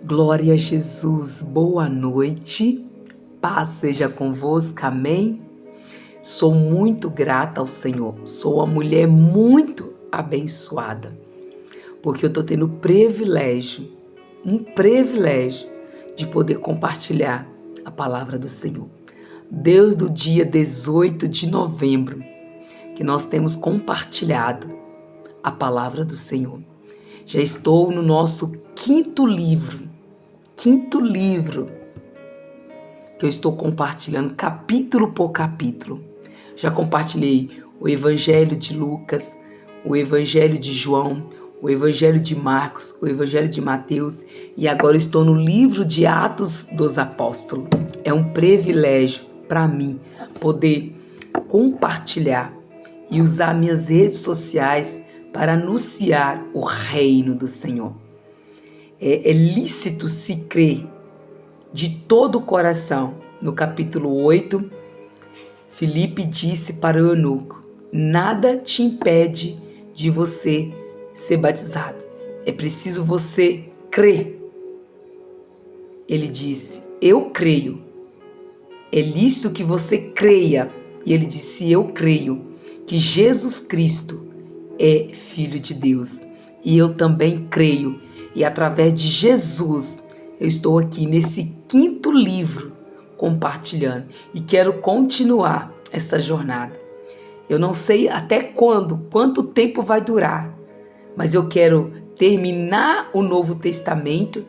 Glória a Jesus, boa noite, paz seja convosco, amém? Sou muito grata ao Senhor, sou uma mulher muito abençoada, porque eu estou tendo um privilégio de poder compartilhar a palavra do Senhor. Desde o dia 18 de novembro, que nós temos compartilhado a palavra do Senhor. Já estou no nosso quinto livro, que eu estou compartilhando capítulo por capítulo. Já compartilhei o Evangelho de Lucas, o Evangelho de João, o Evangelho de Marcos, o Evangelho de Mateus e agora estou no livro de Atos dos Apóstolos. É um privilégio para mim poder compartilhar e usar minhas redes sociais para anunciar o reino do Senhor. É lícito se crer de todo o coração. No capítulo 8, Filipe disse para o eunuco: nada te impede de você ser batizado. É preciso você crer. Ele disse: eu creio. É lícito que você creia. E ele disse: eu creio que Jesus Cristo é Filho de Deus. E eu também creio. E através de Jesus, eu estou aqui nesse quinto livro compartilhando. E quero continuar essa jornada. Eu não sei até quanto tempo vai durar. Mas eu quero terminar o Novo Testamento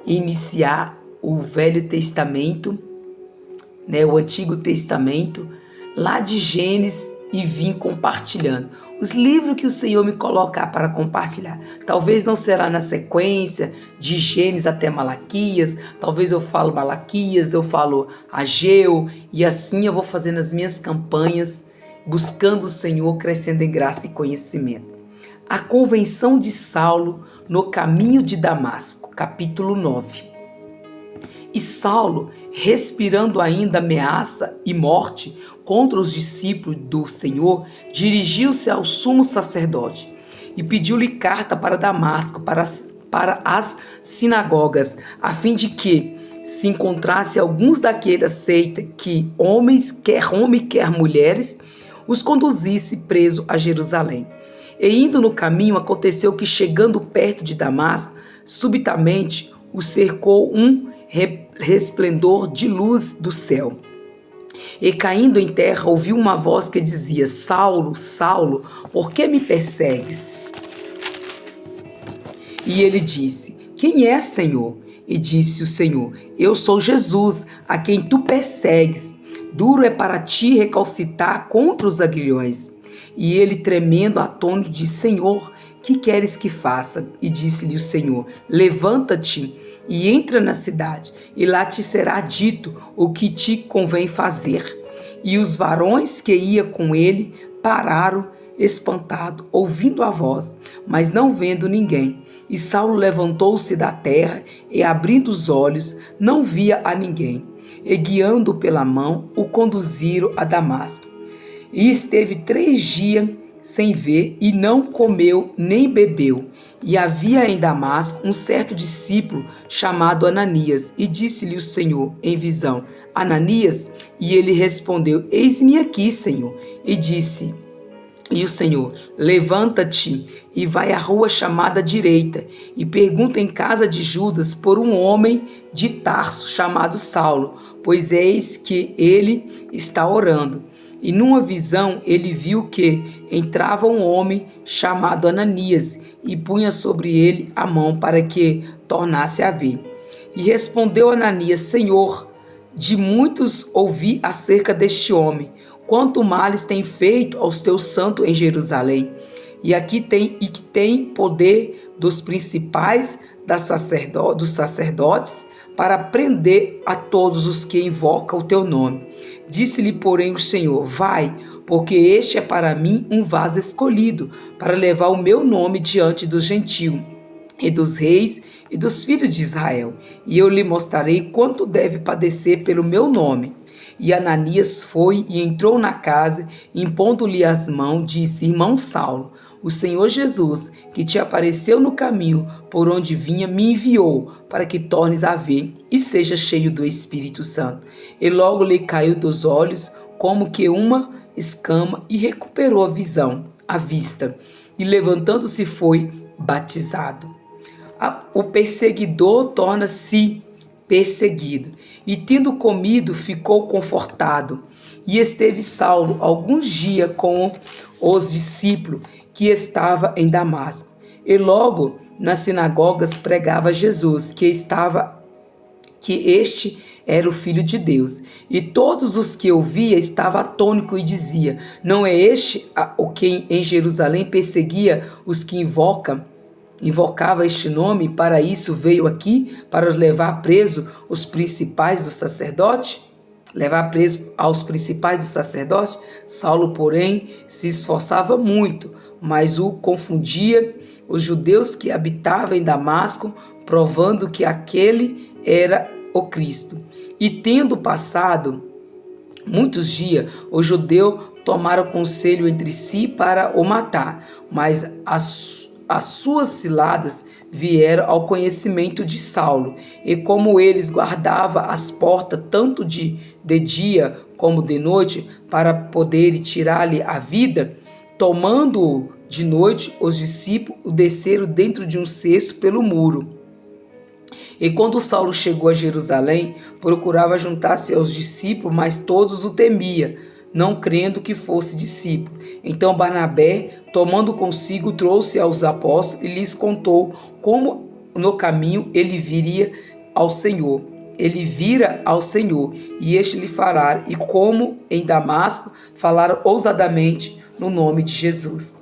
e iniciar o Velho Testamento, o Antigo Testamento, lá de Gênesis e vim compartilhando os livros que o Senhor me colocar para compartilhar. Talvez não será na sequência de Gênesis até Malaquias, talvez eu falo Malaquias, eu falo Ageu, e assim eu vou fazendo as minhas campanhas, buscando o Senhor, crescendo em graça e conhecimento. A convenção de Saulo no caminho de Damasco, capítulo 9. E Saulo, respirando ainda ameaça e morte contra os discípulos do Senhor, dirigiu-se ao sumo sacerdote e pediu-lhe carta para Damasco, para as sinagogas, a fim de que se encontrasse alguns daquela seita que homens, quer homem, quer mulheres, os conduzisse preso a Jerusalém. E indo no caminho, aconteceu que, chegando perto de Damasco, subitamente o cercou um resplendor de luz do céu. E caindo em terra, ouviu uma voz que dizia: Saulo, Saulo, por que me persegues? E ele disse: quem é, Senhor? E disse o Senhor: eu sou Jesus, a quem tu persegues. Duro é para ti recalcitrar contra os aguilhões. E ele, tremendo, atônito, disse: Senhor, que queres que faça? E disse-lhe o Senhor: levanta-te e entra na cidade, e lá te será dito o que te convém fazer. E os varões que iam com ele pararam espantados, ouvindo a voz, mas não vendo ninguém. E Saulo levantou-se da terra e, abrindo os olhos, não via a ninguém. E, guiando-o pela mão, o conduziram a Damasco. E esteve 3 dias sem ver, e não comeu nem bebeu. E havia em Damasco um certo discípulo chamado Ananias, e disse-lhe o Senhor em visão: Ananias? E ele respondeu: eis-me aqui, Senhor. E disse-lhe o Senhor: levanta-te e vai à rua chamada direita, e pergunta em casa de Judas por um homem de Tarso chamado Saulo, pois eis que ele está orando. E numa visão ele viu que entrava um homem chamado Ananias e punha sobre ele a mão para que tornasse a ver. E respondeu Ananias: Senhor, de muitos ouvi acerca deste homem, quanto males tem feito aos teus santos em Jerusalém. E que tem poder dos principais dos sacerdotes para prender a todos os que invocam o teu nome. Disse-lhe, porém, o Senhor: vai, porque este é para mim um vaso escolhido, para levar o meu nome diante dos gentios, e dos reis, e dos filhos de Israel. E eu lhe mostrarei quanto deve padecer pelo meu nome. E Ananias foi e entrou na casa, impondo-lhe as mãos, disse: Irmão Saulo, O Senhor Jesus, que te apareceu no caminho por onde vinha, me enviou para que tornes a ver e seja cheio do Espírito Santo. E logo lhe caiu dos olhos como que uma escama e recuperou a visão, a vista. E levantando-se foi batizado. O perseguidor torna-se perseguido. E tendo comido, ficou confortado. E esteve Saulo alguns dias com os discípulos que estava em Damasco. E logo nas sinagogas pregava Jesus, que este era o Filho de Deus. E todos os que ouvia estavam atônitos e dizia: não é este o que em Jerusalém perseguia os que invocava este nome? Para isso veio aqui, para os levar preso os principais dos sacerdotes? Levar preso aos principais dos sacerdotes? Saulo, porém, se esforçava muito, mas o confundia os judeus que habitavam em Damasco, provando que aquele era o Cristo. E tendo passado muitos dias, os judeus tomaram conselho entre si para o matar, mas as suas ciladas vieram ao conhecimento de Saulo, e como eles guardavam as portas tanto de dia como de noite, para poderem tirar-lhe a vida, tomando-o de noite, os discípulos o desceram dentro de um cesto pelo muro. E quando Saulo chegou a Jerusalém, procurava juntar-se aos discípulos, mas todos o temiam, não crendo que fosse discípulo. Então Barnabé, tomando consigo, trouxe aos apóstolos e lhes contou como no caminho ele vira ao Senhor, e este lhe falara, e como em Damasco falaram ousadamente no nome de Jesus.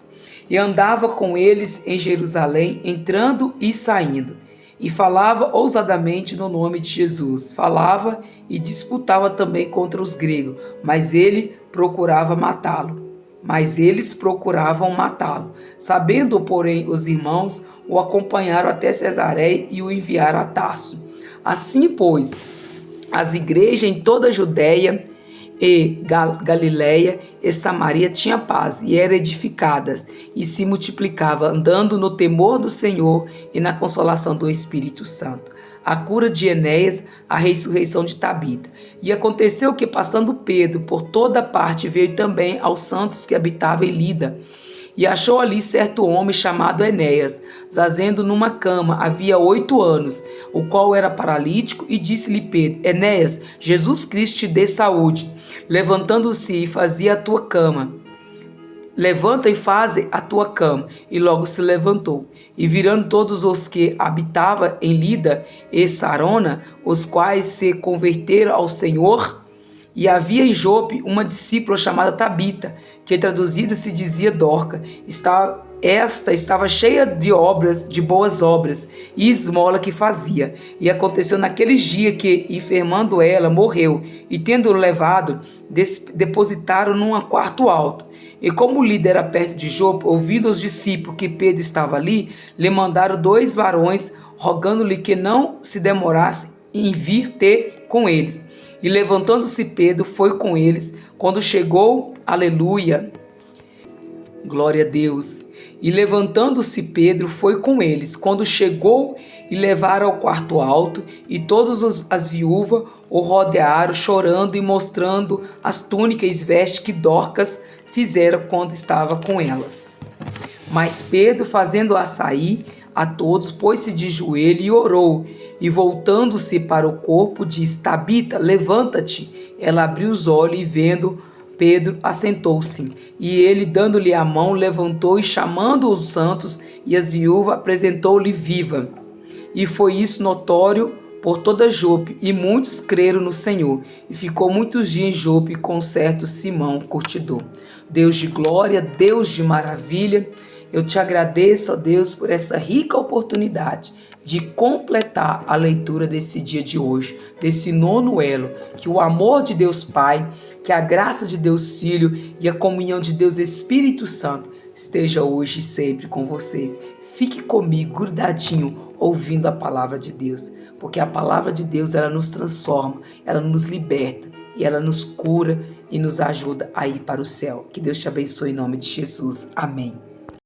E andava com eles em Jerusalém, entrando e saindo, e falava ousadamente no nome de Jesus. Falava e disputava também contra os gregos, mas eles procuravam matá-lo. Sabendo, porém, os irmãos, o acompanharam até Cesareia e o enviaram a Tarso. Assim, pois, as igrejas em toda a Judéia e Galiléia e Samaria tinham paz e eram edificadas e se multiplicava, andando no temor do Senhor e na consolação do Espírito Santo. A cura de Enéas, a ressurreição de Tabita. E aconteceu que, passando Pedro por toda parte, veio também aos santos que habitavam em Lida. E achou ali certo homem chamado Enéas, jazendo numa cama havia 8 anos, o qual era paralítico, e disse-lhe Pedro: Enéas, Jesus Cristo te dê saúde. Levantando-se, fazia a tua cama. Levanta e faze a tua cama. E logo se levantou. E virando todos os que habitavam em Lida e Sarona, os quais se converteram ao Senhor. E havia em Jope uma discípula chamada Tabita, que traduzida se dizia Dorca. Esta estava cheia de boas obras e esmola que fazia. E aconteceu naqueles dias que, enfermando ela, morreu, e tendo-o levado, depositaram num quarto alto. E como o líder era perto de Jope, ouvindo os discípulos que Pedro estava ali, lhe mandaram 2 varões, rogando-lhe que não se demorasse em vir ter com eles. E levantando-se Pedro, foi com eles. Quando chegou, aleluia, glória a Deus. E levantando-se Pedro, foi com eles. Quando chegou, e levaram ao quarto alto, e todas as viúvas o rodearam, chorando e mostrando as túnicas e vestes que Dorcas fizera quando estava com elas. Mas Pedro, fazendo-a sair a todos, pôs-se de joelho e orou, e voltando-se para o corpo, disse: Tabita, levanta-te. Ela abriu os olhos e, vendo Pedro, assentou-se. E ele, dando-lhe a mão, levantou e, chamando os santos e as viúvas, apresentou-lhe viva. E foi isso notório por toda Jope, e muitos creram no Senhor. E ficou muitos dias em Jope com certo Simão curtidor. Deus de glória, Deus de maravilha, eu te agradeço, ó Deus, por essa rica oportunidade de completar a leitura desse dia de hoje, desse 9º elo. Que o amor de Deus Pai, que a graça de Deus Filho e a comunhão de Deus Espírito Santo esteja hoje e sempre com vocês. Fique comigo, grudadinho, ouvindo a palavra de Deus, porque a palavra de Deus, ela nos transforma, ela nos liberta e ela nos cura e nos ajuda a ir para o céu. Que Deus te abençoe em nome de Jesus. Amém.